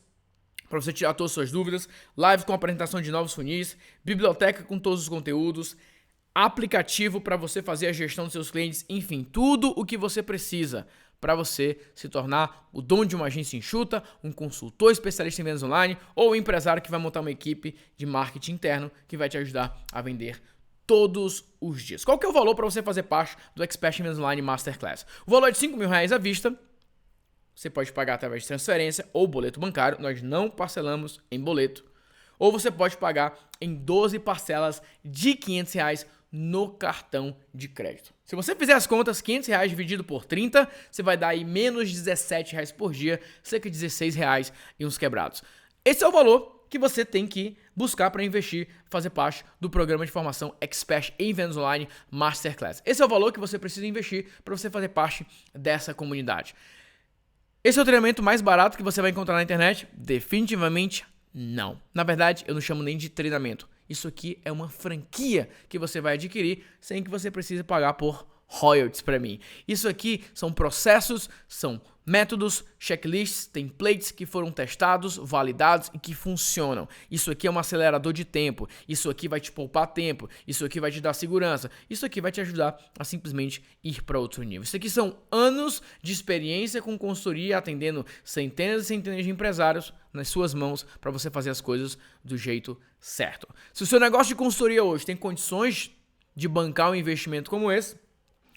para você tirar todas as suas dúvidas, lives com apresentação de novos funis, biblioteca com todos os conteúdos, aplicativo para você fazer a gestão dos seus clientes, enfim, tudo o que você precisa para você se tornar o dono de uma agência enxuta, um consultor especialista em vendas online ou um empresário que vai montar uma equipe de marketing interno que vai te ajudar a vender todos os dias. Qual que é o valor para você fazer parte do Expert em Vendas Online Masterclass? O valor é de R$5.000 à vista, Você pode pagar através de transferência ou boleto bancário. Nós não parcelamos em boleto. Ou você pode pagar em 12 parcelas de R$500 no cartão de crédito. Se você fizer as contas, R$500 dividido por 30, você vai dar aí menos de R$17 por dia, cerca de R$16 e uns quebrados. Esse é o valor que você tem que buscar para investir, fazer parte do programa de formação Expert em Vendas Online Masterclass. Esse é o valor que você precisa investir para você fazer parte dessa comunidade. Esse é o treinamento mais barato que você vai encontrar na internet? Definitivamente não. Na verdade, eu não chamo nem de treinamento. Isso aqui é uma franquia que você vai adquirir sem que você precise pagar por royalties para mim. Isso aqui são processos, são métodos, checklists, templates que foram testados, validados e que funcionam. Isso aqui é um acelerador de tempo. Isso aqui vai te poupar tempo. Isso aqui vai te dar segurança. Isso aqui vai te ajudar a simplesmente ir para outro nível. Isso aqui são anos de experiência com consultoria, atendendo centenas e centenas de empresários nas suas mãos para você fazer as coisas do jeito certo. Se o seu negócio de consultoria hoje tem condições de bancar um investimento como esse,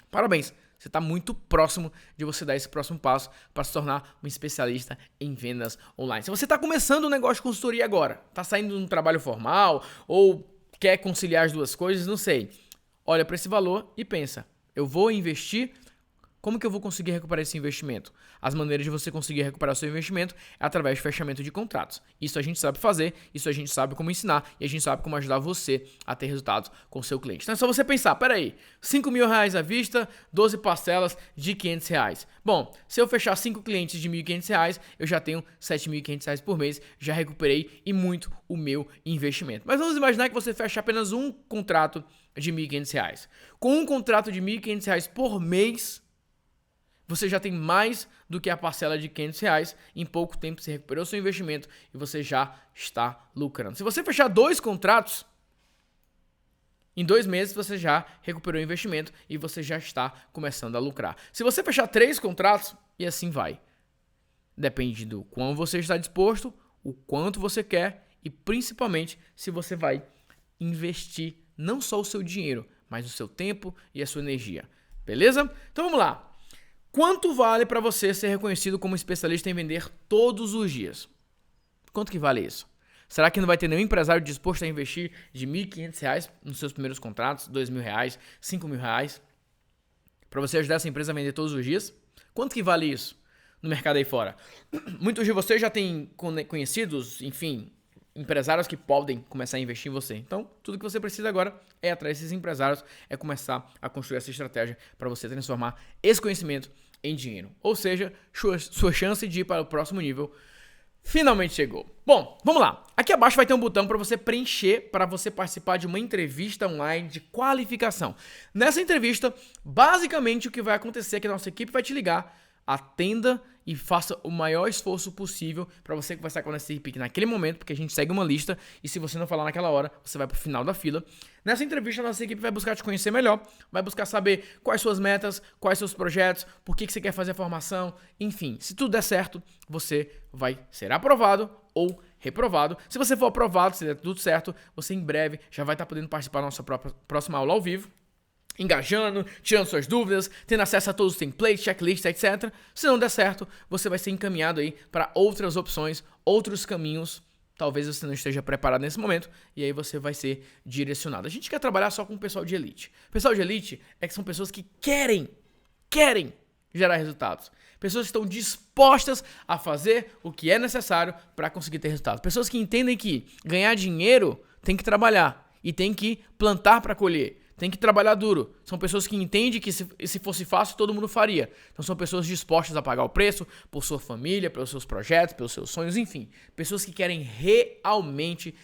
parabéns, você está muito próximo de você dar esse próximo passo para se tornar um especialista em vendas online. Se você está começando um negócio de consultoria agora, está saindo de um trabalho formal ou quer conciliar as duas coisas, não sei. Olha para esse valor e pensa, eu vou investir, como que eu vou conseguir recuperar esse investimento? As maneiras de você conseguir recuperar o seu investimento é através de fechamento de contratos. Isso a gente sabe fazer, isso a gente sabe como ensinar e a gente sabe como ajudar você a ter resultados com o seu cliente. Então é só você pensar, peraí, R$5.000 à vista, 12 parcelas de R$500. Bom, se eu fechar 5 clientes de R$1.500, eu já tenho R$7.500 por mês, já recuperei e muito o meu investimento. Mas vamos imaginar que você fecha apenas um contrato de R$1.500. Com um contrato de R$1.500 por mês, você já tem mais do que a parcela de R$500. Em pouco tempo você recuperou seu investimento e você já está lucrando. Se você fechar 2 contratos, em 2 meses você já recuperou o investimento e você já está começando a lucrar. Se você fechar 3 contratos, e assim vai. Depende do quão você está disposto, o quanto você quer e principalmente se você vai investir não só o seu dinheiro, mas o seu tempo e a sua energia. Beleza? Então vamos lá. Quanto vale para você ser reconhecido como especialista em vender todos os dias? Quanto que vale isso? Será que não vai ter nenhum empresário disposto a investir de R$1.500 nos seus primeiros contratos, R$2.000, R$5.000, para você ajudar essa empresa a vender todos os dias? Quanto que vale isso no mercado aí fora? Muitos de vocês já têm conhecidos, enfim, empresários que podem começar a investir em você. Então, tudo que você precisa agora é atrair esses empresários, é começar a construir essa estratégia para você transformar esse conhecimento em dinheiro. Ou seja, sua chance de ir para o próximo nível finalmente chegou. Bom, vamos lá. Aqui abaixo vai ter um botão para você preencher, para você participar de uma entrevista online de qualificação. Nessa entrevista, basicamente o que vai acontecer é que a nossa equipe vai te ligar, atenda e faça o maior esforço possível para você conversar com a nossa equipe naquele momento, porque a gente segue uma lista e se você não falar naquela hora, você vai para o final da fila. Nessa entrevista, a nossa equipe vai buscar te conhecer melhor, vai buscar saber quais suas metas, quais seus projetos, por que você quer fazer a formação, enfim. Se tudo der certo, você vai ser aprovado ou reprovado. Se você for aprovado, se der tudo certo, você em breve já vai estar podendo participar da nossa próxima aula ao vivo, engajando, tirando suas dúvidas, tendo acesso a todos os templates, checklists, etc. Se não der certo, você vai ser encaminhado aí para outras opções, outros caminhos. Talvez você não esteja preparado nesse momento e aí você vai ser direcionado. A gente quer trabalhar só com o pessoal de elite. O pessoal de elite é que são pessoas que querem gerar resultados. Pessoas que estão dispostas a fazer o que é necessário para conseguir ter resultados. Pessoas que entendem que ganhar dinheiro tem que trabalhar e tem que plantar para colher. Tem que trabalhar duro. São pessoas que entendem que se fosse fácil, todo mundo faria. Então são pessoas dispostas a pagar o preço por sua família, pelos seus projetos, pelos seus sonhos, enfim. Pessoas que querem realmente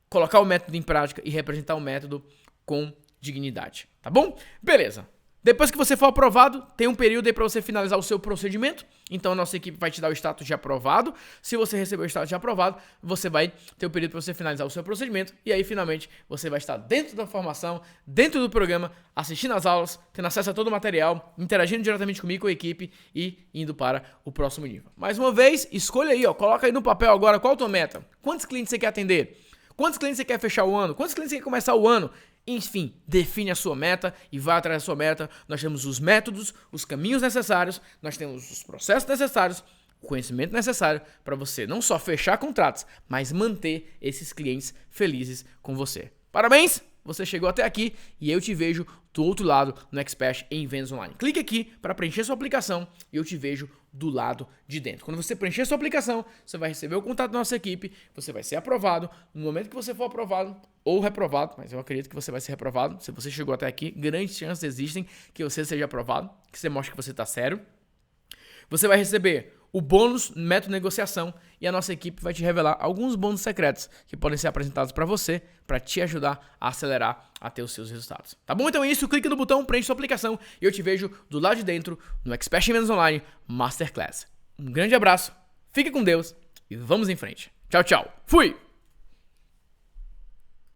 colocar o método em prática e representar o método com dignidade. Tá bom? Beleza. Depois que você for aprovado, tem um período aí para você finalizar o seu procedimento. Então a nossa equipe vai te dar o status de aprovado. Se você receber o status de aprovado, você vai ter o período para você finalizar o seu procedimento. E aí finalmente você vai estar dentro da formação, dentro do programa, assistindo às aulas, tendo acesso a todo o material, interagindo diretamente comigo, com a equipe e indo para o próximo nível. Mais uma vez, escolha aí, coloca aí no papel agora qual a tua meta. Quantos clientes você quer atender? Quantos clientes você quer fechar o ano? Quantos clientes você quer começar o ano? Enfim, define a sua meta e vá atrás da sua meta. Nós temos os métodos, os caminhos necessários, nós temos os processos necessários, o conhecimento necessário para você não só fechar contratos, mas manter esses clientes felizes com você. Parabéns! Você chegou até aqui e eu te vejo do outro lado no Expert em Vendas Online. Clique aqui para preencher sua aplicação e eu te vejo do lado de dentro. Quando você preencher sua aplicação, você vai receber o contato da nossa equipe, você vai ser aprovado. No momento que você for aprovado ou reprovado, mas eu acredito que você vai ser reprovado, se você chegou até aqui, grandes chances existem que você seja aprovado, que você mostre que você está sério. Você vai receber o bônus método negociação e a nossa equipe vai te revelar alguns bônus secretos que podem ser apresentados para você, para te ajudar a acelerar a ter os seus resultados. Tá bom? Então é isso, clique no botão, preenche sua aplicação e eu te vejo do lado de dentro no Expert em Vendas Online Masterclass. Um grande abraço, fique com Deus e vamos em frente. Tchau, tchau. Fui!